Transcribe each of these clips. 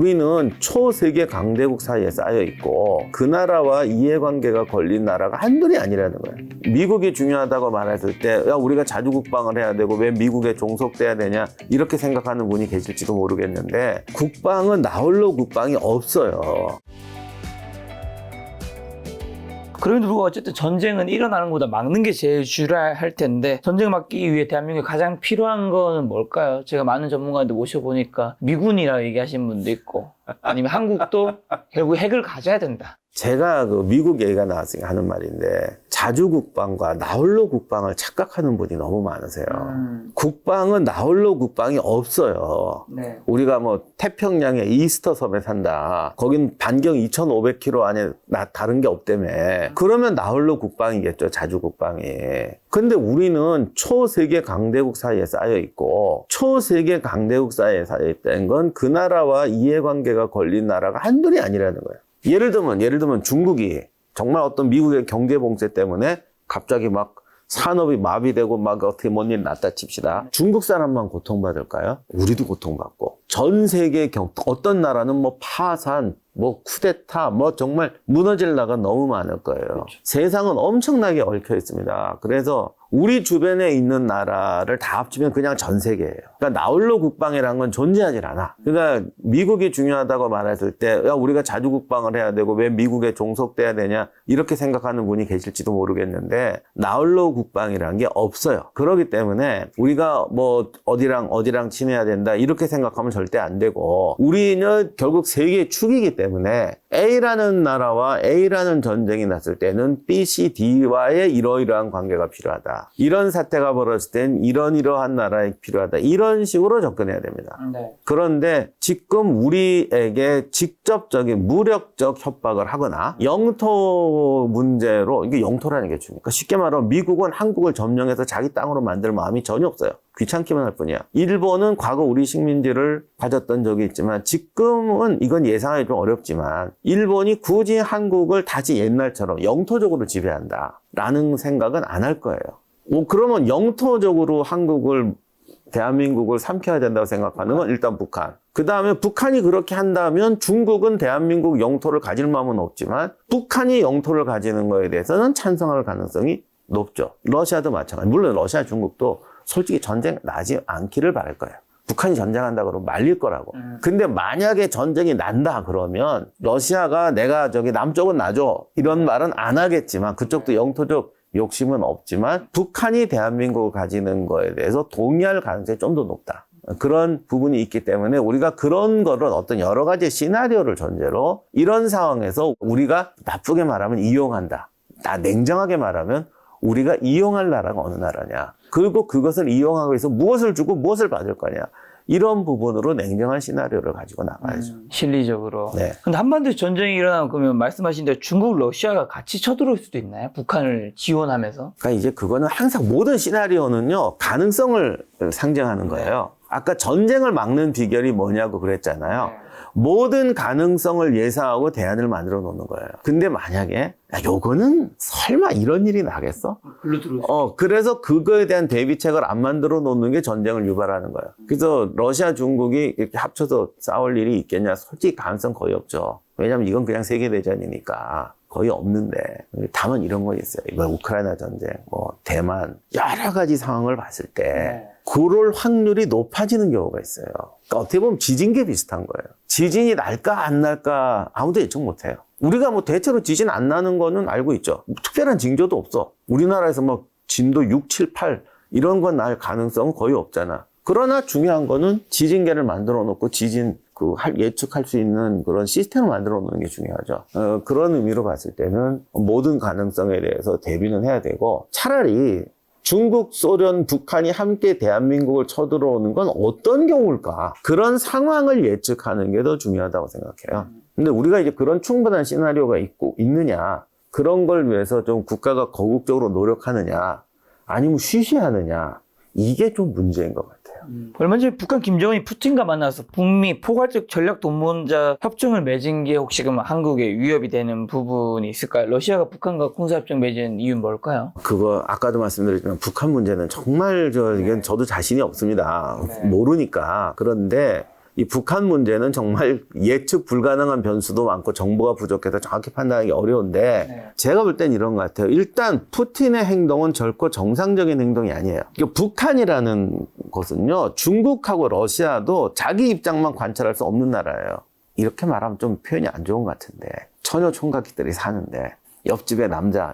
우리는 초세계 강대국 사이에 쌓여 있고 그 나라와 이해관계가 걸린 나라가 한둘이 아니라는 거예요. 미국이 중요하다고 말했을 때 야, 우리가 자주 국방을 해야 되고 왜 미국에 종속돼야 되냐 이렇게 생각하는 분이 계실지도 모르겠는데 국방은 나홀로 국방이 없어요. 그럼에도 불구하고 어쨌든 전쟁은 일어나는 것보다 막는 게 제일 중요할 텐데 전쟁을 막기 위해 대한민국에 가장 필요한 거는 뭘까요? 제가 많은 전문가들 모셔보니까 미군이라고 얘기하시는 분도 있고 아니면 한국도 결국 핵을 가져야 된다. 제가 그 미국 얘기가 나왔으니까 하는 말인데 자주 국방과 나홀로 국방을 착각하는 분이 너무 많으세요. 국방은 나홀로 국방이 없어요. 네. 우리가 뭐 태평양의 이스터 섬에 산다. 거긴 반경 2,500km 안에 다른 게 없다며. 그러면 나홀로 국방이겠죠. 자주 국방이. 근데 우리는 초세계 강대국 사이에 쌓여 있고 초세계 강대국 사이에 쌓여 있다는 건 그 나라와 이해관계가 걸린 나라가 한둘이 아니라는 거예요. 예를 들면 중국이 정말 어떤 미국의 경제 봉쇄 때문에 갑자기 막 산업이 마비되고 막 어떻게 뭔 일 났다 칩시다. 중국 사람만 고통받을까요? 우리도 고통받고. 전 세계 어떤 나라는 뭐 파산, 뭐 쿠데타, 뭐 정말 무너질 나라가 너무 많을 거예요. 그렇죠. 세상은 엄청나게 얽혀 있습니다. 그래서 우리 주변에 있는 나라를 다 합치면 그냥 전 세계예요. 그러니까 나홀로 국방이라는 건 존재하질 않아. 그러니까 미국이 중요하다고 말했을 때 야, 우리가 자주 국방을 해야 되고 왜 미국에 종속돼야 되냐 이렇게 생각하는 분이 계실지도 모르겠는데 나홀로 국방이라는 게 없어요. 그렇기 때문에 우리가 뭐 어디랑 친해야 된다 이렇게 생각하면 절대 안 되고 우리는 결국 세계의 축이기 때문에 A라는 나라와 A라는 전쟁이 났을 때는 B, C, D와의 이러이러한 관계가 필요하다. 이런 사태가 벌어졌을 땐 이러한 나라에 필요하다. 이런 식으로 접근해야 됩니다. 네. 그런데 지금 우리에게 직접적인 무력적 협박을 하거나 영토 문제로 이게 영토라는 게 중요해요. 그러니까 쉽게 말하면 미국은 한국을 점령해서 자기 땅으로 만들 마음이 전혀 없어요. 귀찮기만 할 뿐이야. 일본은 과거 우리 식민지를 가졌던 적이 있지만 지금은 이건 예상하기 좀 어렵지만 일본이 굳이 한국을 다시 옛날처럼 영토적으로 지배한다 라는 생각은 안 할 거예요. 그러면 영토적으로 대한민국을 삼켜야 된다고 생각하는 건 일단 북한. 그 다음에 북한이 그렇게 한다면 중국은 대한민국 영토를 가질 마음은 없지만 북한이 영토를 가지는 거에 대해서는 찬성할 가능성이 높죠. 러시아도 마찬가지. 물론 러시아, 중국도 솔직히 전쟁 나지 않기를 바랄 거예요. 북한이 전쟁한다 그러면 말릴 거라고. 근데 만약에 전쟁이 난다 그러면 러시아가 내가 남쪽은 놔줘 이런 말은 안 하겠지만 그쪽도 영토적 욕심은 없지만 북한이 대한민국을 가지는 거에 대해서 동의할 가능성이 좀 더 높다. 그런 부분이 있기 때문에 우리가 그런 거를 어떤 여러 가지 시나리오를 전제로 이런 상황에서 우리가 나쁘게 말하면 이용한다. 냉정하게 말하면 우리가 이용할 나라가 어느 나라냐. 그리고 그것을 이용하기 위해서 무엇을 주고 무엇을 받을 거냐. 이런 부분으로 냉정한 시나리오를 가지고 나가야죠. 실리적으로. 네. 근데 한반도 전쟁이 일어나면 그러면 말씀하신 대로 중국, 러시아가 같이 쳐들어올 수도 있나요? 북한을 지원하면서? 그러니까 이제 그거는 항상 모든 시나리오는요, 가능성을 상징하는 거예요. 아까 전쟁을 막는 비결이 뭐냐고 그랬잖아요. 모든 가능성을 예상하고 대안을 만들어 놓는 거예요. 근데 만약에 요거는 설마 이런 일이 나겠어? 그래서 그거에 대한 대비책을 안 만들어 놓는 게 전쟁을 유발하는 거예요. 그래서 러시아, 중국이 이렇게 합쳐서 싸울 일이 있겠냐? 솔직히 가능성 거의 없죠. 왜냐하면 이건 그냥 세계대전이니까 거의 없는데 다만 이런 건 있어요. 이번 우크라이나 전쟁, 대만 여러 가지 상황을 봤을 때 그럴 확률이 높아지는 경우가 있어요. 그러니까 어떻게 보면 지진계 비슷한 거예요. 지진이 날까 안 날까 아무도 예측 못해요. 우리가 대체로 지진 안 나는 거는 알고 있죠. 특별한 징조도 없어. 우리나라에서 진도 6, 7, 8 이런 건 날 가능성은 거의 없잖아. 그러나 중요한 거는 지진계를 만들어 놓고 지진 예측할 수 있는 그런 시스템을 만들어 놓는 게 중요하죠. 그런 의미로 봤을 때는 모든 가능성에 대해서 대비는 해야 되고 차라리 중국, 소련, 북한이 함께 대한민국을 쳐들어오는 건 어떤 경우일까? 그런 상황을 예측하는 게 더 중요하다고 생각해요. 근데 우리가 이제 그런 충분한 시나리오가 있느냐? 그런 걸 위해서 좀 국가가 거국적으로 노력하느냐? 아니면 쉬쉬하느냐? 이게 좀 문제인 것 같아요. 얼마 전에 북한 김정은이 푸틴과 만나서 북미 포괄적 전략 동반자 협정을 맺은 게 혹시 그럼 한국에 위협이 되는 부분이 있을까요? 러시아가 북한과 군사협정 맺은 이유는 뭘까요? 그거 아까도 말씀드렸지만 북한 문제는 정말 이건 저도 자신이 없습니다. 모르니까. 그런데 이 북한 문제는 정말 예측 불가능한 변수도 많고 정보가 부족해서 정확히 판단하기 어려운데 네. 제가 볼 땐 이런 것 같아요. 일단 푸틴의 행동은 결코 정상적인 행동이 아니에요. 그러니까 북한이라는 것은요, 중국하고 러시아도 자기 입장만 관찰할 수 없는 나라예요. 이렇게 말하면 좀 표현이 안 좋은 것 같은데 처녀 총각들이 사는데 옆집에 남자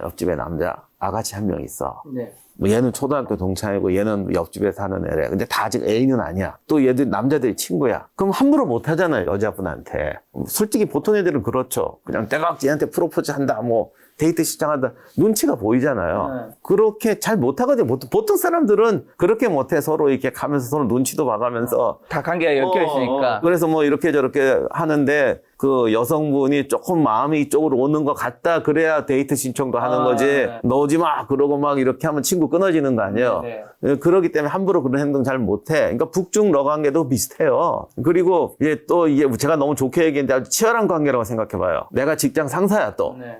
아가씨 한 명 있어. 네. 뭐 얘는 초등학교 동창이고 얘는 옆집에 사는 애래. 근데 다 아직 애인은 아니야. 또 얘들 남자들이 친구야. 그럼 함부로 못 하잖아요, 여자분한테. 솔직히 보통 애들은 그렇죠. 그냥 떼각지 얘한테 프로포즈 한다, 뭐 데이트 시작한다. 눈치가 보이잖아요. 네. 그렇게 잘 못하거든요. 보통 사람들은 그렇게 못해. 서로 이렇게 가면서 서로 눈치도 봐가면서. 다 관계가 엮여 있으니까. 그래서 뭐 이렇게 저렇게 하는데 그 여성분이 조금 마음이 이쪽으로 오는 것 같다. 그래야 데이트 신청도 하는 거지. 네. 넣지 마. 그러고 막 이렇게 하면 친구 끊어지는 거 아니에요. 네. 그렇기 때문에 함부로 그런 행동 잘 못해. 그러니까 북중 러 관계도 비슷해요. 그리고 이게 또 이게 제가 너무 좋게 얘기했는데 아주 치열한 관계라고 생각해봐요. 내가 직장 상사야 또. 네.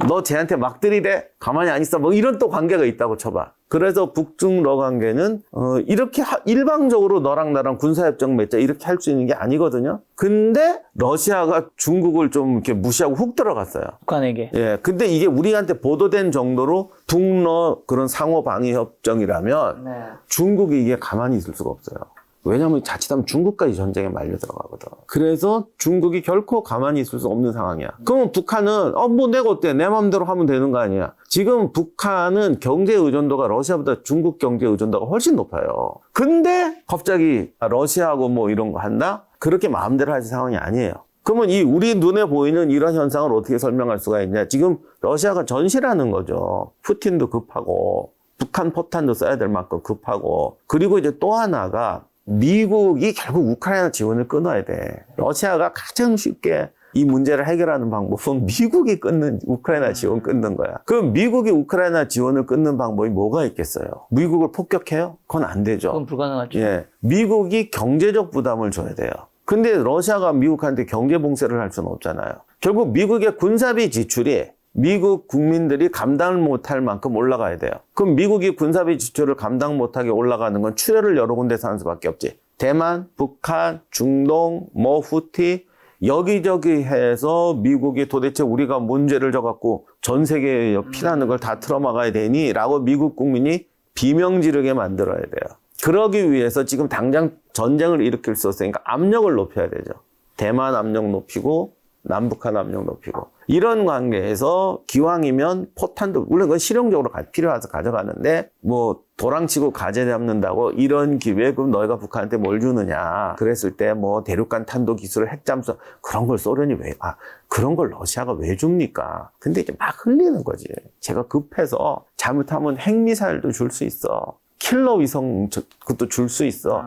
너 쟤한테 막 들이대? 가만히 안 있어? 뭐 이런 또 관계가 있다고 쳐봐. 그래서 북중 러 관계는 이렇게 일방적으로 너랑 나랑 군사협정 맺자 이렇게 할 수 있는 게 아니거든요. 근데 러시아가 중국을 좀 이렇게 무시하고 훅 들어갔어요. 북한에게. 예, 근데 이게 우리한테 보도된 정도로 북러 그런 상호 방위 협정이라면 네. 중국이 이게 가만히 있을 수가 없어요. 왜냐하면 자칫하면 중국까지 전쟁에 말려 들어가거든. 그래서 중국이 결코 가만히 있을 수 없는 상황이야. 그러면 북한은 뭐 내가 어때? 내 마음대로 하면 되는 거 아니야. 지금 북한은 경제 의존도가 러시아보다 중국 경제 의존도가 훨씬 높아요. 근데 갑자기 러시아하고 뭐 이런 거 한다? 그렇게 마음대로 할 상황이 아니에요. 그러면 이 우리 눈에 보이는 이런 현상을 어떻게 설명할 수가 있냐? 지금 러시아가 전시라는 거죠. 푸틴도 급하고 북한 포탄도 써야 될 만큼 급하고 그리고 이제 또 하나가 미국이 결국 우크라이나 지원을 끊어야 돼. 러시아가 가장 쉽게 이 문제를 해결하는 방법은 미국이 우크라이나 지원 끊는 거야. 그럼 미국이 우크라이나 지원을 끊는 방법이 뭐가 있겠어요? 미국을 폭격해요? 그건 안 되죠. 그건 불가능하죠. 예. 미국이 경제적 부담을 줘야 돼요. 근데 러시아가 미국한테 경제 봉쇄를 할 수는 없잖아요. 결국 미국의 군사비 지출이 미국 국민들이 감당을 못할 만큼 올라가야 돼요. 그럼 미국이 군사비 지출을 감당 못하게 올라가는 건 출혈을 여러 군데서 하는 수밖에 없지. 대만, 북한, 중동, 후티 여기저기 해서 미국이 도대체 우리가 문제를 져갖고 전 세계에 피나는 걸 다 틀어막아야 되니? 라고 미국 국민이 비명 지르게 만들어야 돼요. 그러기 위해서 지금 당장 전쟁을 일으킬 수 없으니까 압력을 높여야 되죠. 대만 압력 높이고 남북한 압력 높이고 이런 관계에서 기왕이면 포탄도 물론 그건 실용적으로 필요해서 가져가는데 뭐 도랑치고 가재 잡는다고 이런 기회에 그럼 너희가 북한한테 뭘 주느냐 그랬을 때 뭐 대륙간 탄도 기술을 핵잠수 그런 걸 소련이 그런 걸 러시아가 왜 줍니까? 근데 이제 막 흘리는 거지. 제가 급해서 잘못하면 핵미사일도 줄 수 있어. 킬러 위성 그것도 줄 수 있어.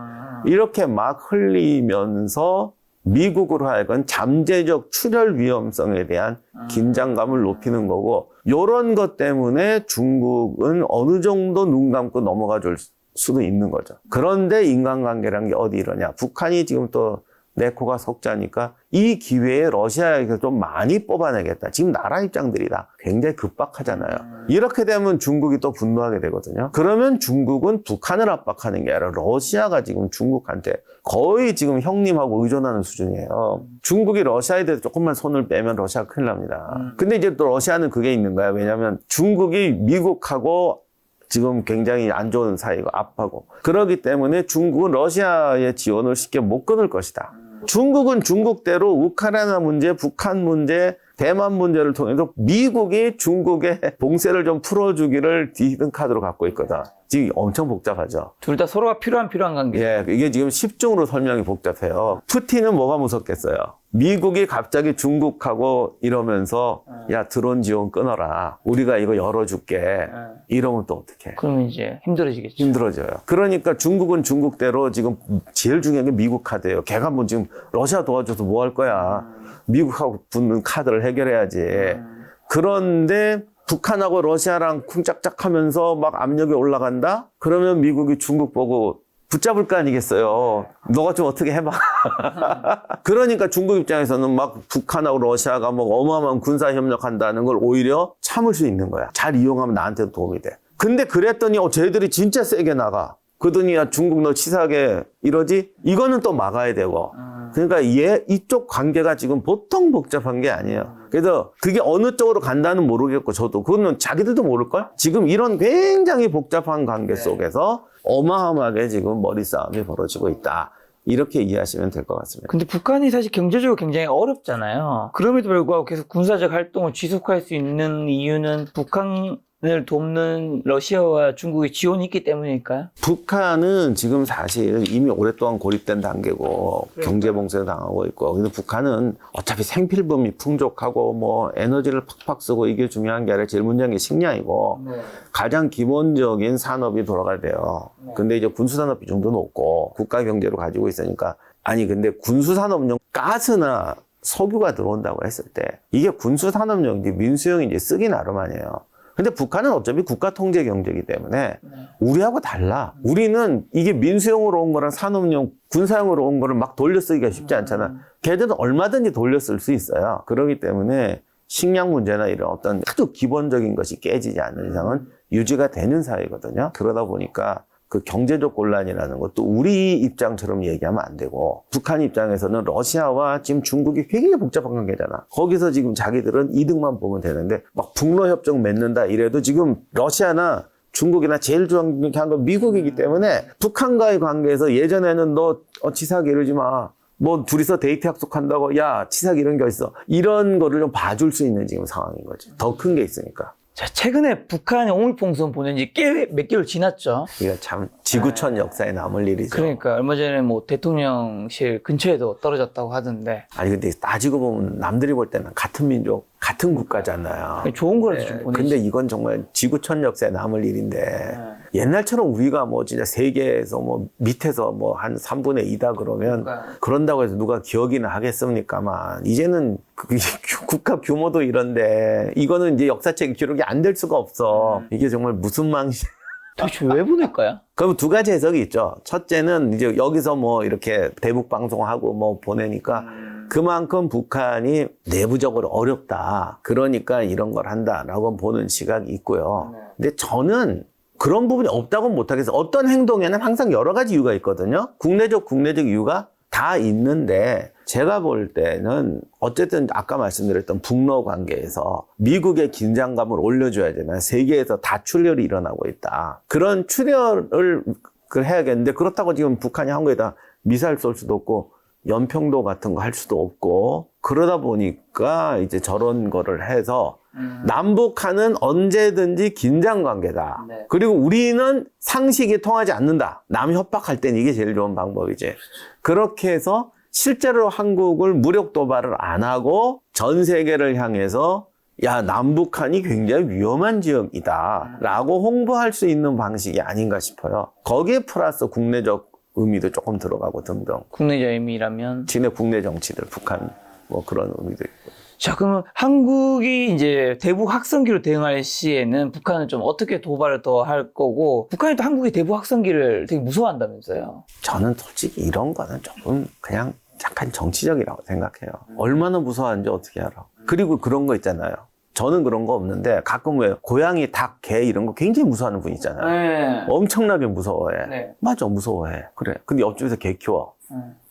이렇게 막 흘리면서 미국으로 하여금 잠재적 출혈 위험성에 대한 긴장감을 높이는 거고 이런 것 때문에 중국은 어느 정도 눈 감고 넘어가 줄 수도 있는 거죠. 그런데 인간관계라는 게 어디 이러냐. 북한이 지금 또 내 코가 석자니까 이 기회에 러시아에서 좀 많이 뽑아내겠다. 지금 나라 입장들이 다 굉장히 급박하잖아요. 이렇게 되면 중국이 또 분노하게 되거든요. 그러면 중국은 북한을 압박하는 게 아니라 러시아가 지금 중국한테 거의 지금 형님하고 의존하는 수준이에요. 중국이 러시아에 대해서 조금만 손을 빼면 러시아가 큰일 납니다. 근데 이제 또 러시아는 그게 있는 거야. 왜냐하면 중국이 미국하고 지금 굉장히 안 좋은 사이고 아파고 그렇기 때문에 중국은 러시아의 지원을 쉽게 못 끊을 것이다. 중국은 중국대로 우크라이나 문제, 북한 문제, 대만 문제를 통해서 미국이 중국의 봉쇄를 좀 풀어주기를 히든 카드로 갖고 있거든. 지금 엄청 복잡하죠. 둘 다 서로가 필요한 관계. 예, 이게 지금 10중으로 설명이 복잡해요. 푸틴은 뭐가 무섭겠어요? 미국이 갑자기 중국하고 이러면서 야 드론 지원 끊어라. 우리가 이거 열어줄게. 이러면 또 어떡해? 그러면 이제 힘들어지겠죠. 힘들어져요. 그러니까 중국은 중국대로 지금 제일 중요한 게 미국 카드예요. 걔가 뭐 지금 러시아 도와줘서 뭐 할 거야. 미국하고 붙는 카드를 해결해야지. 그런데 북한하고 러시아랑 쿵짝짝 하면서 막 압력이 올라간다? 그러면 미국이 중국 보고 붙잡을 거 아니겠어요. 너가 좀 어떻게 해봐. 그러니까 중국 입장에서는 막 북한하고 러시아가 뭐 어마어마한 군사협력한다는 걸 오히려 참을 수 있는 거야. 잘 이용하면 나한테도 도움이 돼. 근데 그랬더니 쟤들이 진짜 세게 나가. 그러더니 야, 중국 너 치사하게 이러지? 이거는 또 막아야 되고. 그러니까 이쪽 관계가 지금 보통 복잡한 게 아니에요. 그래서 그게 어느 쪽으로 간다는 모르겠고 저도 그거는 자기들도 모를걸? 지금 이런 굉장히 복잡한 관계 속에서 어마어마하게 지금 머리싸움이 벌어지고 있다. 이렇게 이해하시면 될 것 같습니다. 근데 북한이 사실 경제적으로 굉장히 어렵잖아요. 그럼에도 불구하고 계속 군사적 활동을 지속할 수 있는 이유는 북한을 돕는 러시아와 중국의 지원이 있기 때문일까요? 북한은 지금 사실 이미 오랫동안 고립된 단계고 경제 봉쇄를 당하고 있고 근데 북한은 어차피 생필품이 풍족하고 뭐 에너지를 팍팍 쓰고 이게 중요한 게 아니라 제일 문제한 게 식량이고 가장 기본적인 산업이 돌아가야 돼요. 근데 이제 군수산업 비중도 높고 국가 경제로 가지고 있으니까 아니 근데 군수산업용 가스나 석유가 들어온다고 했을 때 이게 군수산업용인지 민수용인지 쓰기 나름 아니에요. 근데 북한은 어차피 국가 통제 경제이기 때문에 우리하고 달라. 우리는 이게 민수용으로 온 거랑 산업용, 군사용으로 온 거를 막 돌려 쓰기가 쉽지 않잖아. 걔들은 얼마든지 돌려 쓸 수 있어요. 그렇기 때문에 식량 문제나 이런 어떤 아주 기본적인 것이 깨지지 않는 이상은 유지가 되는 사회거든요. 그러다 보니까 그 경제적 곤란이라는 것도 우리 입장처럼 얘기하면 안 되고 북한 입장에서는 러시아와 지금 중국이 굉장히 복잡한 관계잖아. 거기서 지금 자기들은 이득만 보면 되는데 막 북러협정 맺는다 이래도 지금 러시아나 중국이나 제일 중요한 건 미국이기 때문에 북한과의 관계에서 예전에는 너 치사하게 이러지 마. 뭐 둘이서 데이트 약속한다고 야 치사하게 이런 게 있어. 이런 거를 좀 봐줄 수 있는 지금 상황인 거지. 더 큰 게 있으니까. 자, 최근에 북한이 오물풍선 보낸 지 꽤 몇 개월 지났죠. 이거 참 지구촌 역사에 남을 일이죠. 그러니까 얼마 전에 뭐 대통령실 근처에도 떨어졌다고 하던데. 아니 근데 따지고 보면 남들이 볼 때는 같은 민족, 같은 국가잖아요. 좋은 거라도 좀 보내지. 근데 이건 정말 지구촌 역사에 남을 일인데 옛날처럼 우리가 뭐 진짜 세계에서 뭐 밑에서 뭐 한 3분의 2다 그러면 그런다고 해서 누가 기억이나 하겠습니까만 이제는 국가 규모도 이런데 이거는 이제 역사책 기록이 안 될 수가 없어. 이게 정말 무슨 망신. 도대체 왜 보낼까요? 그럼 두 가지 해석이 있죠. 첫째는 이제 여기서 뭐 이렇게 대북 방송하고 뭐 보내니까 그만큼 북한이 내부적으로 어렵다. 그러니까 이런 걸 한다라고 보는 시각이 있고요. 근데 저는 그런 부분이 없다고 못하겠어요. 어떤 행동에는 항상 여러 가지 이유가 있거든요. 국내적 이유가 다 있는데 제가 볼 때는 어쨌든 아까 말씀드렸던 북러 관계에서 미국의 긴장감을 올려줘야 되나 세계에서 다 출혈이 일어나고 있다. 그런 출혈을 해야겠는데 그렇다고 지금 북한이 한 거에다 미사일 쏠 수도 없고 연평도 같은 거 할 수도 없고 그러다 보니까 이제 저런 거를 해서 남북한은 언제든지 긴장 관계다. 네. 그리고 우리는 상식이 통하지 않는다. 남 협박할 땐 이게 제일 좋은 방법이지. 그렇게 해서 실제로 한국을 무력 도발을 안 하고 전 세계를 향해서 야 남북한이 굉장히 위험한 지역이다 라고 홍보할 수 있는 방식이 아닌가 싶어요. 거기에 플러스 국내적 의미도 조금 들어가고 등등. 국내적 의미라면? 진해 국내 정치들, 북한 뭐 그런 의미도 있고. 자, 그러면 한국이 이제 대북 확성기로 대응할 시에는 북한은 좀 어떻게 도발을 더 할 거고, 북한이 또 한국의 대북 확성기를 되게 무서워한다면서요? 저는 솔직히 이런 거는 조금 그냥 약간 정치적이라고 생각해요. 얼마나 무서워하는지 어떻게 알아. 그리고 그런 거 있잖아요. 저는 그런 거 없는데 가끔 왜 고양이, 닭, 개 이런 거 굉장히 무서워하는 분 있잖아요. 네. 엄청나게 무서워해. 네. 맞아, 무서워해. 그래. 근데 옆집에서 개 키워.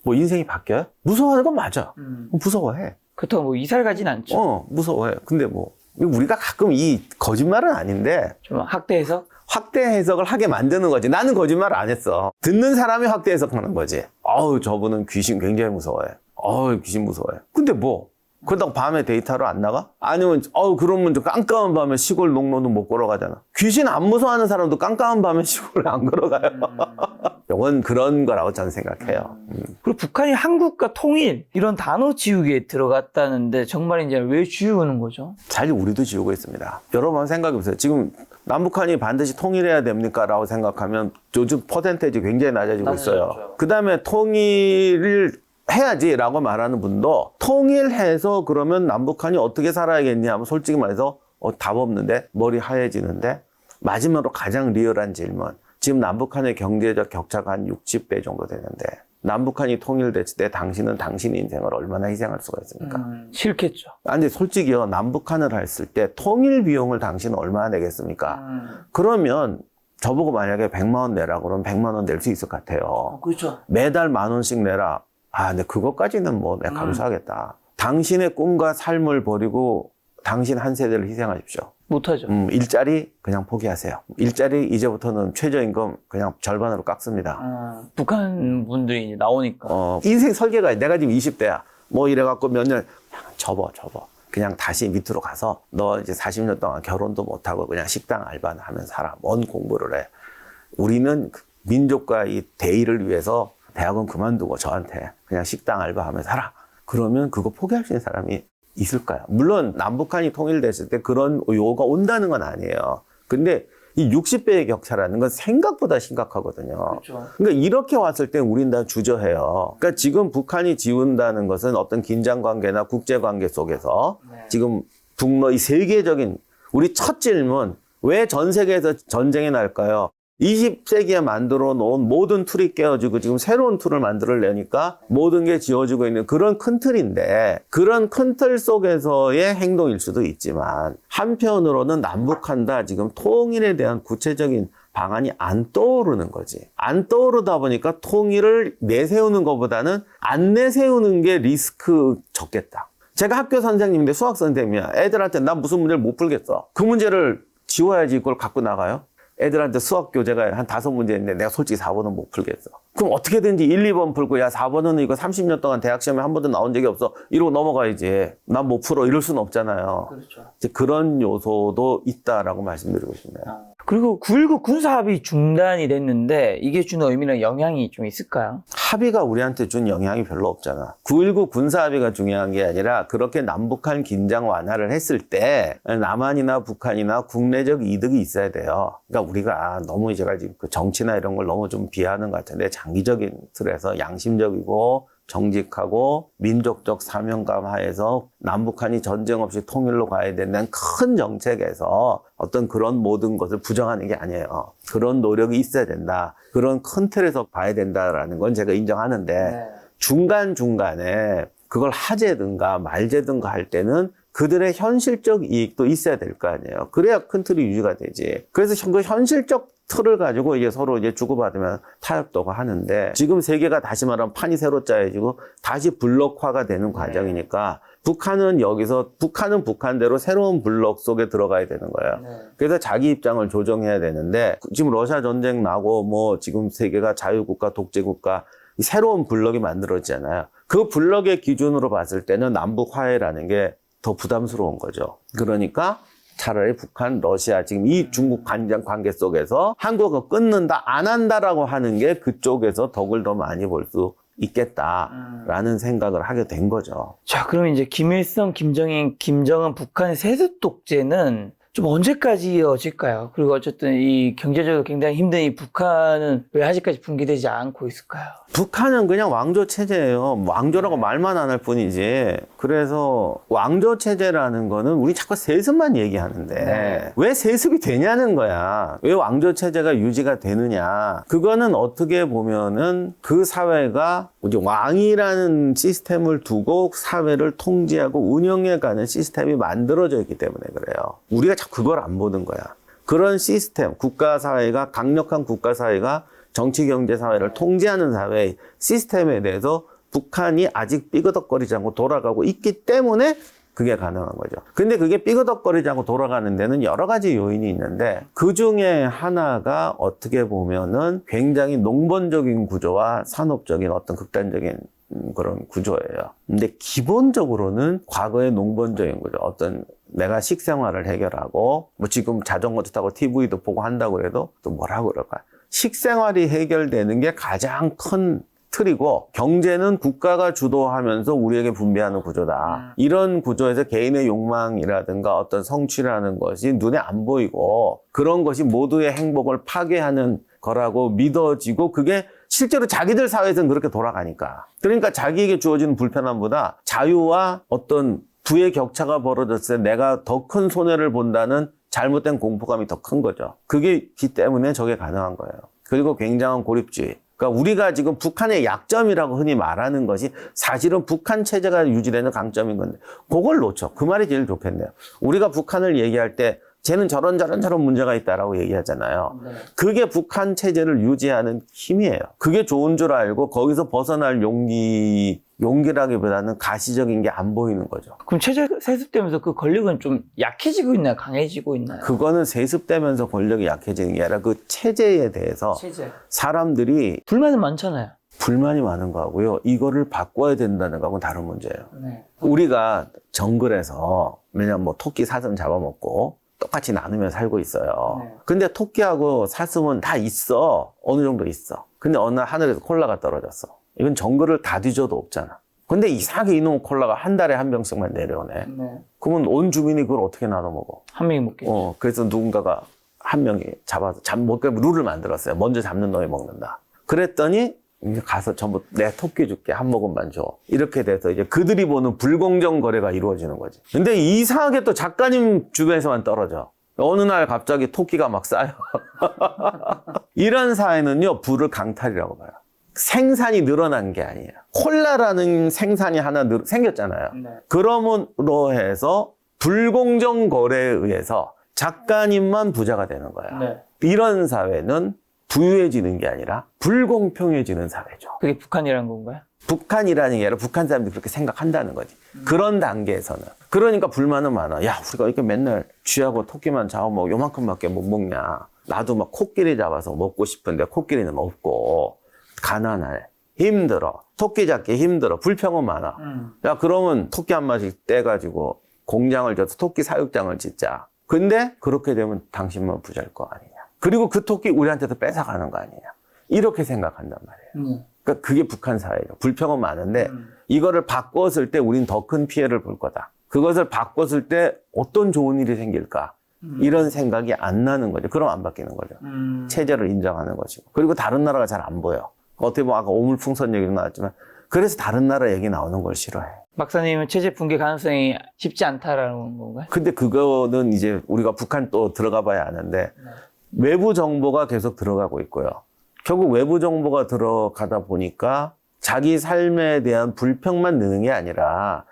뭐 인생이 바뀌어요? 무서워하는 건 맞아. 무서워해. 그렇다고 뭐 이사를 가진 않죠. 무서워해. 근데 뭐 우리가 가끔 이 거짓말은 아닌데 좀 확대 해석? 확대 해석을 하게 만드는 거지. 나는 거짓말 안 했어. 듣는 사람이 확대 해석하는 거지. 저분은 귀신 굉장히 무서워해. 귀신 무서워해. 근데 뭐 그러다가 밤에 데이트하러 안 나가? 아니면 그러면 좀 깜깜한 밤에 시골 농로는 못 걸어가잖아. 귀신 안 무서워하는 사람도 깜깜한 밤에 시골에 안 걸어가요. 이건 그런 거라고 저는 생각해요. 그리고 북한이 한국과 통일 이런 단어 지우기에 들어갔다는데 정말 이제 왜 지우는 거죠? 사실 우리도 지우고 있습니다. 여러분 생각해보세요. 지금 남북한이 반드시 통일해야 됩니까? 라고 생각하면 요즘 퍼센테이지 굉장히 낮아지고 있어요. 그 다음에 통일을 해야지 라고 말하는 분도 통일해서 그러면 남북한이 어떻게 살아야겠냐 하면 솔직히 말해서 답 없는데 머리 하얘지는데 마지막으로 가장 리얼한 질문. 지금 남북한의 경제적 격차가 한 60배 정도 되는데 남북한이 통일됐을 때 당신은 당신의 인생을 얼마나 희생할 수가 있습니까? 싫겠죠. 근데 솔직히요. 남북한을 했을 때 통일 비용을 당신은 얼마나 내겠습니까? 그러면 저보고 만약에 100만 원 내라 그러면 100만 원 낼 수 있을 것 같아요. 그렇죠. 매달 10,000원씩 내라. 아, 근데 그것까지는 뭐 내가 감수하겠다. 당신의 꿈과 삶을 버리고 당신 한 세대를 희생하십시오. 못하죠. 일자리 그냥 포기하세요. 일자리 이제부터는 최저임금 그냥 절반으로 깎습니다. 북한 분들이 이제 나오니까. 인생 설계가 내가 지금 20대야. 뭐 이래갖고 몇 년 접어. 그냥 다시 밑으로 가서 너 이제 40년 동안 결혼도 못하고 그냥 식당 알바나 하면 살아. 뭔 공부를 해. 우리는 민족과 이 대의를 위해서 대학은 그만두고 저한테 그냥 식당 알바하면 살아. 그러면 그거 포기할 수 있는 사람이 있을까요? 물론 남북한이 통일됐을 때 그런 요구가 온다는 건 아니에요. 근데 이 60배의 격차라는 건 생각보다 심각하거든요. 그렇죠. 그러니까 이렇게 왔을 때 우린 다 주저해요. 그러니까 지금 북한이 지운다는 것은 어떤 긴장관계나 국제관계 속에서 지금 북러 이 세계적인 우리 첫 질문, 왜 전 세계에서 전쟁이 날까요? 20세기에 만들어 놓은 모든 틀이 깨어지고 지금 새로운 틀을 만들어내니까 모든 게 지워지고 있는 그런 큰 틀인데 그런 큰 틀 속에서의 행동일 수도 있지만 한편으로는 남북한 다 지금 통일에 대한 구체적인 방안이 안 떠오르는 거지. 안 떠오르다 보니까 통일을 내세우는 것보다는 안 내세우는 게 리스크 적겠다. 제가 학교 선생님인데 수학 선생님이야. 애들한테 나 무슨 문제를 못 풀겠어. 그 문제를 지워야지 그걸 갖고 나가요? 애들한테 수학 교재가 한 5문제 있는데 내가 솔직히 4번은 못 풀겠어. 그럼 어떻게든지 1, 2번 풀고 야 4번은 이거 30년 동안 대학 시험에 한 번도 나온 적이 없어. 이러고 넘어가야지. 난 못 풀어. 이럴 수는 없잖아요. 그렇죠. 이제 그런 요소도 있다라고 말씀드리고 싶네요. 그리고 9.19 군사합의 중단이 됐는데 이게 주는 의미나 영향이 좀 있을까요? 합의가 우리한테 준 영향이 별로 없잖아. 9.19 군사합의가 중요한 게 아니라 그렇게 남북한 긴장 완화를 했을 때 남한이나 북한이나 국내적 이득이 있어야 돼요. 그러니까 우리가 너무 제가 지금 그 정치나 이런 걸 너무 좀 비하하는 것 같은데 장기적인 틀에서 양심적이고 정직하고 민족적 사명감 하에서 남북한이 전쟁 없이 통일로 가야 된다는 큰 정책에서 어떤 그런 모든 것을 부정하는 게 아니에요. 그런 노력이 있어야 된다. 그런 큰 틀에서 봐야 된다라는 건 제가 인정하는데 중간중간에 그걸 하재든가 말재든가 할 때는 그들의 현실적 이익도 있어야 될 거 아니에요. 그래야 큰 틀이 유지가 되지. 그래서 그 현실적 틀을 가지고 이제 서로 이제 주고받으면 타협도가 하는데 지금 세계가 다시 말하면 판이 새로 짜여지고 다시 블록화가 되는 과정이니까 북한은 여기서 북한은 북한대로 새로운 블록 속에 들어가야 되는 거예요. 그래서 자기 입장을 조정해야 되는데 지금 러시아 전쟁 나고 뭐 지금 세계가 자유국가, 독재국가 이 새로운 블록이 만들어지잖아요. 그 블록의 기준으로 봤을 때는 남북 화해라는 게 더 부담스러운 거죠. 그러니까 차라리 북한, 러시아 지금 이 중국 간장 관계 속에서 한국을 끊는다, 안 한다라고 하는 게 그쪽에서 덕을 더 많이 볼 수 있겠다라는 생각을 하게 된 거죠. 자, 그럼 이제 김일성, 김정일, 김정은 북한의 세습 독재는 좀 언제까지 이어질까요? 그리고 어쨌든 이 경제적으로 굉장히 힘든 이 북한은 왜 아직까지 붕괴되지 않고 있을까요? 북한은 그냥 왕조 체제예요. 왕조라고 말만 안 할 뿐이지. 그래서 왕조 체제라는 거는 우리 자꾸 세습만 얘기하는데 왜 세습이 되냐는 거야. 왜 왕조 체제가 유지가 되느냐. 그거는 어떻게 보면은 그 사회가 이제 왕이라는 시스템을 두고 사회를 통제하고 운영해가는 시스템이 만들어져 있기 때문에 그래요. 우리가 자꾸 그걸 안 보는 거야. 그런 시스템, 국가사회가 강력한 국가사회가 정치, 경제, 사회를 통제하는 사회의 시스템에 대해서 북한이 아직 삐그덕거리지 않고 돌아가고 있기 때문에 그게 가능한 거죠. 근데 그게 삐그덕거리지 않고 돌아가는 데는 여러 가지 요인이 있는데 그 중에 하나가 어떻게 보면은 굉장히 농번적인 구조와 산업적인 어떤 극단적인 그런 구조예요. 근데 기본적으로는 과거의 농번적인 구조, 어떤 내가 식생활을 해결하고 뭐 지금 자전거도 타고 TV도 보고 한다고 해도 또 뭐라고 그럴까? 식생활이 해결되는 게 가장 큰 틀이고 경제는 국가가 주도하면서 우리에게 분배하는 구조다. 이런 구조에서 개인의 욕망이라든가 어떤 성취라는 것이 눈에 안 보이고 그런 것이 모두의 행복을 파괴하는 거라고 믿어지고 그게 실제로 자기들 사회에서는 그렇게 돌아가니까. 그러니까 자기에게 주어지는 불편함보다 자유와 어떤 부의 격차가 벌어졌을 때 내가 더 큰 손해를 본다는 잘못된 공포감이 더 큰 거죠. 그게기 때문에 저게 가능한 거예요. 그리고 굉장한 고립주의. 그러니까 우리가 지금 북한의 약점이라고 흔히 말하는 것이 사실은 북한 체제가 유지되는 강점인 건데 그걸 놓쳐. 그 말이 제일 좋겠네요. 우리가 북한을 얘기할 때 쟤는 저런 문제가 있다라고 얘기하잖아요. 네. 그게 북한 체제를 유지하는 힘이에요. 그게 좋은 줄 알고 거기서 벗어날 용기라기보다는 가시적인 게 안 보이는 거죠. 그럼 체제 세습되면서 그 권력은 좀 약해지고 있나요? 강해지고 있나요? 그거는 세습되면서 권력이 약해지는 게 아니라 그 체제에 대해서 체제. 사람들이 불만은 많잖아요. 불만이 많은 거하고요. 이거를 바꿔야 된다는 거하고는 다른 문제예요. 네. 우리가 정글에서 왜냐면 뭐 토끼 사슴 잡아먹고 똑같이 나누며 살고 있어요. 네. 근데 토끼하고 사슴은 다 있어. 어느 정도 있어. 근데 어느 날 하늘에서 콜라가 떨어졌어. 이건 정글을 다 뒤져도 없잖아. 근데 이상하게 이놈 콜라가 한 달에 한 병씩만 내려오네. 네. 그러면 온 주민이 그걸 어떻게 나눠 먹어? 한 명이 먹겠죠. 그래서 누군가가 한 명이 잡아서 룰을 만들었어요. 먼저 잡는 놈이 먹는다. 그랬더니 이제 가서 전부 내 토끼 줄게 한 모금만 줘. 이렇게 돼서 이제 그들이 보는 불공정 거래가 이루어지는 거지. 근데 이상하게 또 작가님 주변에서만 떨어져. 어느 날 갑자기 토끼가 막 쌓여. 이런 사회는요, 부를 강탈이라고 봐요. 생산이 늘어난 게 아니에요. 콜라라는 생산이 하나 생겼잖아요. 네. 그러므로 해서 불공정 거래에 의해서 작가님만 부자가 되는 거야. 네. 이런 사회는 부유해지는 게 아니라 불공평해지는 사회죠. 그게 북한이라는 건가요? 북한이라는 게 아니라 북한 사람들이 그렇게 생각한다는 거지. 그런 단계에서는. 그러니까 불만은 많아. 야, 우리가 이렇게 맨날 쥐하고 토끼만 잡아먹고 요만큼밖에 못 먹냐. 나도 막 코끼리 잡아서 먹고 싶은데 코끼리는 없고 가난해. 힘들어. 토끼 잡기 힘들어. 불평은 많아. 야, 그러면 토끼 한 마리씩 떼가지고 공장을 져서 토끼 사육장을 짓자. 근데 그렇게 되면 당신만 부자일 거 아니냐. 그리고 그 토끼 우리한테도 뺏어가는 거 아니냐. 이렇게 생각한단 말이에요. 그러니까 그게 북한 사회죠. 불평은 많은데 이거를 바꿨을 때 우린 더 큰 피해를 볼 거다. 그것을 바꿨을 때 어떤 좋은 일이 생길까. 이런 생각이 안 나는 거죠. 그럼 안 바뀌는 거죠. 체제를 인정하는 것이고. 그리고 다른 나라가 잘 안 보여. 어떻게 보면 아까 오물풍선 얘기도 나왔지만 그래서 다른 나라 얘기 나오는 걸 싫어해. 박사님은 체제 붕괴 가능성이 쉽지 않다라는 건가요? 근데 그거는 이제 우리가 북한 또 들어가 봐야 아는데 외부 정보가 계속 들어가고 있고요. 결국 외부 정보가 들어가다 보니까 자기 삶에 대한 불평만 느는 게 아니라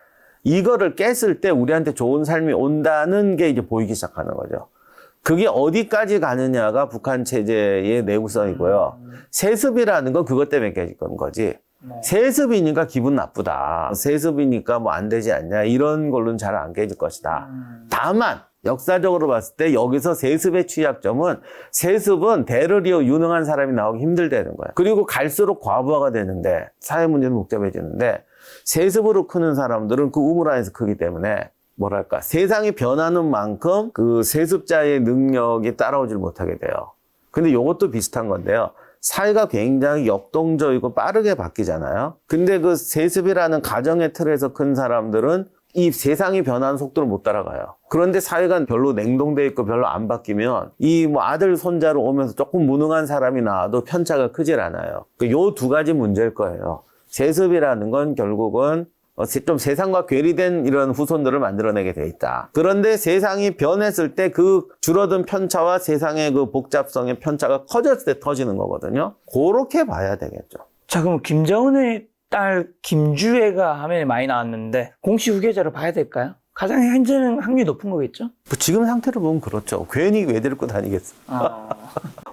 이거를 깼을 때 우리한테 좋은 삶이 온다는 게 이제 보이기 시작하는 거죠. 그게 어디까지 가느냐가 북한 체제의 내구성이고요. 세습이라는 건 그것 때문에 깨진 거지. 세습이니까 기분 나쁘다. 세습이니까 뭐 안 되지 않냐. 이런 걸로는 잘 안 깨질 것이다. 다만 역사적으로 봤을 때 여기서 세습의 취약점은 세습은 대를 이어 유능한 사람이 나오기 힘들다는 거예요. 그리고 갈수록 과부하가 되는데 사회 문제는 복잡해지는데 세습으로 크는 사람들은 그 우물 안에서 크기 때문에 뭐랄까 세상이 변하는 만큼 그 세습자의 능력이 따라오질 못하게 돼요. 근데 이것도 비슷한 건데요. 사회가 굉장히 역동적이고 빠르게 바뀌잖아요. 근데 그 세습이라는 가정의 틀에서 큰 사람들은 이 세상이 변하는 속도를 못 따라가요. 그런데 사회가 별로 냉동돼 있고 별로 안 바뀌면 이 뭐 아들 손자로 오면서 조금 무능한 사람이 나와도 편차가 크질 않아요. 요 두 가지 문제일 거예요. 세습이라는 건 결국은 좀 세상과 괴리된 이런 후손들을 만들어내게 돼 있다. 그런데 세상이 변했을 때 그 줄어든 편차와 세상의 그 복잡성의 편차가 커졌을 때 터지는 거거든요. 그렇게 봐야 되겠죠. 자, 그럼 김정은의 딸 김주애가 화면에 많이 나왔는데 공식 후계자로 봐야 될까요? 가장 현재는 확률이 높은 거겠죠? 지금 상태를 보면 그렇죠. 괜히 왜 데리고 다니겠어.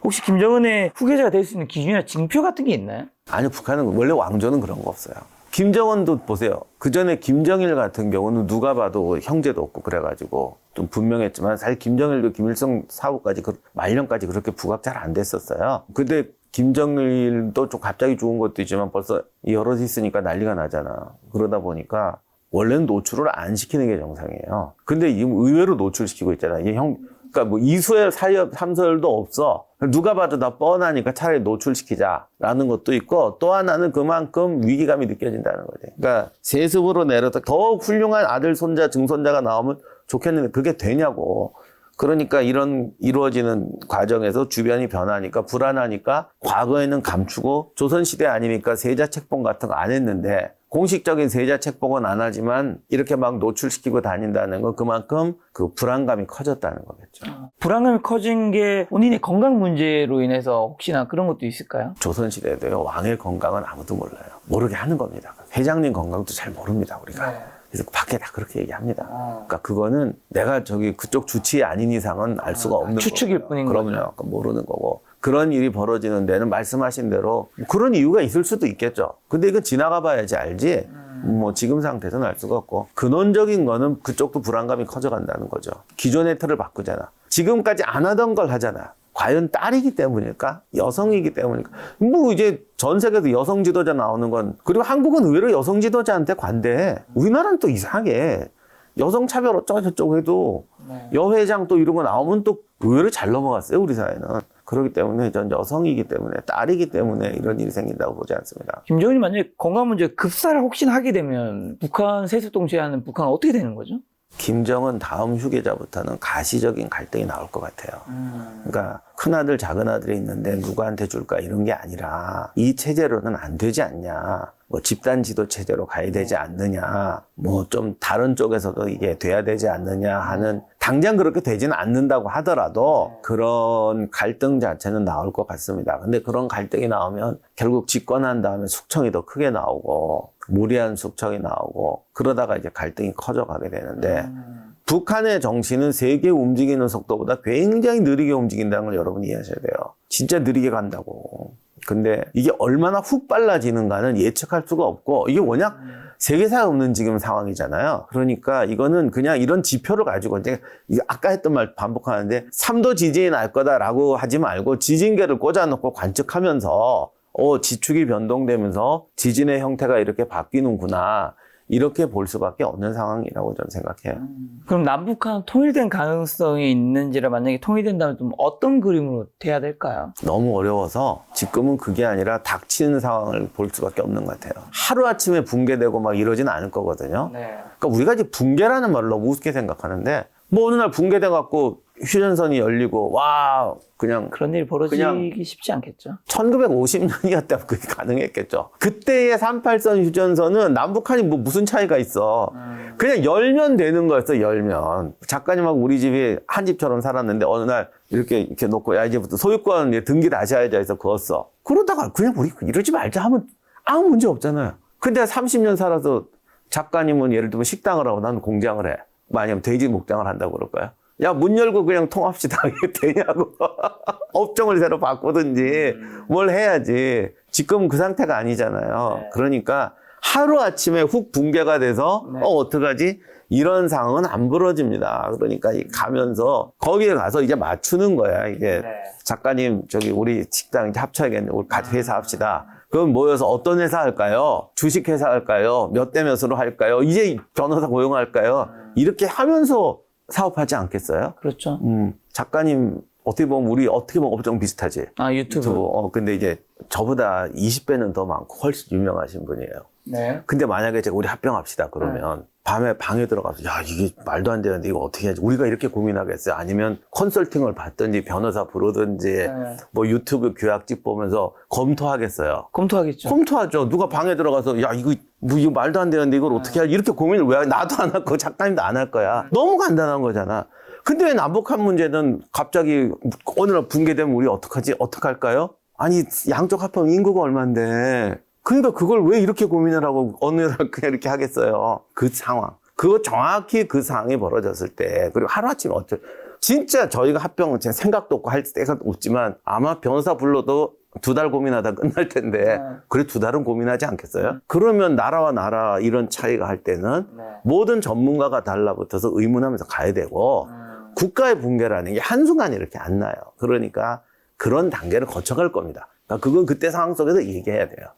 혹시 김정은의 후계자가 될 수 있는 기준이나 징표 같은 게 있나요? 아니요, 북한은 원래 왕조는 그런 거 없어요. 김정은도 보세요. 그 전에 김정일 같은 경우는 누가 봐도 형제도 없고 그래가지고 좀 분명했지만 사실 김정일도 김일성 사후까지 말년까지 그렇게 부각 잘 안 됐었어요. 근데 김정일도 좀 갑자기 죽은 것도 있지만 벌써 여럿이 있으니까 난리가 나잖아. 그러다 보니까 원래는 노출을 안 시키는 게 정상이에요. 근데 의외로 노출시키고 있잖아. 그러니까 뭐 이수열 삼설도 없어. 누가 봐도 다 뻔하니까 차라리 노출시키자라는 것도 있고 또 하나는 그만큼 위기감이 느껴진다는 거지. 그러니까 세습으로 내려서 더 훌륭한 아들, 손자, 증손자가 나오면 좋겠는데 그게 되냐고. 그러니까 이런 이루어지는 과정에서 주변이 변하니까 불안하니까 과거에는 감추고 조선시대 아니니까 세자책봉 같은 거 안 했는데 공식적인 세자책봉은 안 하지만 이렇게 막 노출시키고 다닌다는 건 그만큼 그 불안감이 커졌다는 거겠죠. 불안감이 커진 게 본인의 건강 문제로 인해서 혹시나 그런 것도 있을까요? 조선시대에도요, 왕의 건강은 아무도 몰라요. 모르게 하는 겁니다. 회장님 건강도 잘 모릅니다, 우리가. 그래서 밖에 다 그렇게 얘기합니다. 그러니까 그거는 내가 그쪽 주치의 아닌 이상은 알 수가 없는 추측일 거고요. 뿐인 그럼요. 거죠. 그러니까 모르는 거고. 그런 일이 벌어지는 데는 말씀하신 대로 그런 이유가 있을 수도 있겠죠. 근데 이건 지나가 봐야지 알지. 뭐 지금 상태에서는 알 수가 없고 근원적인 거는 그쪽도 불안감이 커져간다는 거죠. 기존의 틀을 바꾸잖아. 지금까지 안 하던 걸 하잖아. 과연 딸이기 때문일까? 여성이기 때문일까? 뭐 이제 전 세계에서 여성 지도자 나오는 건 그리고 한국은 의외로 여성 지도자한테 관대해. 우리나라는 또 이상하게 여성 차별 어쩌고저쩌고 해도 여회장 또 이런 거 나오면 또 의외로 잘 넘어갔어요. 우리 사회는. 그렇기 때문에 전 여성이기 때문에 딸이기 때문에 이런 일이 생긴다고 보지 않습니다. 김정은이 만약에 건강 문제 급사를 혹시나 하게 되면 북한 세습동 제안은 북한은 어떻게 되는 거죠? 김정은 다음 후계자부터는 가시적인 갈등이 나올 것 같아요. 그러니까 큰아들 작은아들이 있는데 누구한테 줄까 이런 게 아니라 이 체제로는 안 되지 않냐. 뭐 집단 지도 체제로 가야 되지 않느냐. 뭐 좀 다른 쪽에서도 이게 돼야 되지 않느냐 하는 당장 그렇게 되지는 않는다고 하더라도 그런 갈등 자체는 나올 것 같습니다. 근데 그런 갈등이 나오면 결국 집권한 다음에 숙청이 더 크게 나오고 무리한 숙청이 나오고 그러다가 이제 갈등이 커져가게 되는데 북한의 정치는 세계 움직이는 속도보다 굉장히 느리게 움직인다는 걸 여러분 이해하셔야 돼요. 진짜 느리게 간다고. 근데 이게 얼마나 훅 빨라지는가는 예측할 수가 없고 이게 워낙 세계사에 없는 지금 상황이잖아요. 그러니까 이거는 그냥 이런 지표를 가지고 이제 아까 했던 말 반복하는데 3도 지진이 날 거다라고 하지 말고 지진계를 꽂아놓고 관측하면서 지축이 변동되면서 지진의 형태가 이렇게 바뀌는구나. 이렇게 볼 수밖에 없는 상황이라고 저는 생각해요. 그럼 남북한 통일된 가능성이 있는지라 만약에 통일된다면 좀 어떤 그림으로 돼야 될까요? 너무 어려워서 지금은 그게 아니라 닥치는 상황을 볼 수밖에 없는 것 같아요. 하루아침에 붕괴되고 막 이러지는 않을 거거든요. 그러니까 우리가 이제 붕괴라는 말을 너무 우습게 생각하는데 뭐 어느 날 붕괴돼 갖고 휴전선이 열리고 와 그냥 그런 일이 벌어지기 쉽지 않겠죠. 1950년이었다면 그게 가능했겠죠. 그때의 38선 휴전선은 남북한이 뭐 무슨 차이가 있어. 그냥 열면 되는 거였어. 열면. 작가님하고 우리 집이 한 집처럼 살았는데 어느 날 이렇게 놓고 야 이제부터 소유권 등기 다시 하자 해서 그었어. 그러다가 그냥 우리 이러지 말자 하면 아무 문제 없잖아요. 근데 30년 살아서 작가님은 예를 들면 식당을 하고 나는 공장을 해. 아니면 돼지 목장을 한다고 그럴까요? 야, 문 열고 그냥 통합시다. 이게 되냐고. 업종을 새로 바꾸든지 뭘 해야지. 지금은 그 상태가 아니잖아요. 네. 그러니까 하루아침에 훅 붕괴가 돼서 어떡하지? 이런 상황은 안 벌어집니다. 그러니까 가면서 거기에 가서 이제 맞추는 거야. 이게 작가님 우리 식당 이제 합쳐야겠네. 우리 같이 회사 합시다. 그럼 모여서 어떤 회사 할까요? 주식회사 할까요? 몇 대 몇으로 할까요? 이제 변호사 고용할까요? 이렇게 하면서 사업하지 않겠어요? 그렇죠. 작가님 어떻게 보면 우리 어떻게 보면 업종 비슷하지. 유튜브. 근데 이제 저보다 20배는 더 많고 훨씬 유명하신 분이에요. 네. 근데 만약에 우리 합병합시다 그러면 밤에 방에 들어가서 야 이게 말도 안 되는데 이거 어떻게 해야지 우리가 이렇게 고민하겠어요. 아니면 컨설팅을 받든지 변호사 부르든지 뭐 유튜브 교약집 보면서 검토하겠어요. 검토하겠죠. 검토하죠. 누가 방에 들어가서 야 이거 말도 안 되는데 이걸 어떻게 하지 이렇게 고민을 왜 하지? 나도 안 할 거고 작가님도 안 할 거야. 너무 간단한 거잖아. 근데 왜 남북한 문제는 갑자기 어느 날 붕괴되면 우리 어떡하지? 어떡할까요? 아니 양쪽 합하면 인구가 얼만데 그러니까 그걸 왜 이렇게 고민을 하고 어느 날 그냥 이렇게 하겠어요. 그 상황. 그거 정확히 그 상황이 벌어졌을 때 그리고 하루아침에 진짜 저희가 합병은 제 생각도 없고 할 때가 없지만 아마 변호사 불러도 2달 고민하다 끝날 텐데 그래 2달은 고민하지 않겠어요? 그러면 나라와 나라 이런 차이가 할 때는 모든 전문가가 달라붙어서 의문하면서 가야 되고 국가의 붕괴라는 게 한순간에 이렇게 안 나요. 그러니까 그런 단계를 거쳐갈 겁니다. 그러니까 그건 그때 상황 속에서 얘기해야 돼요.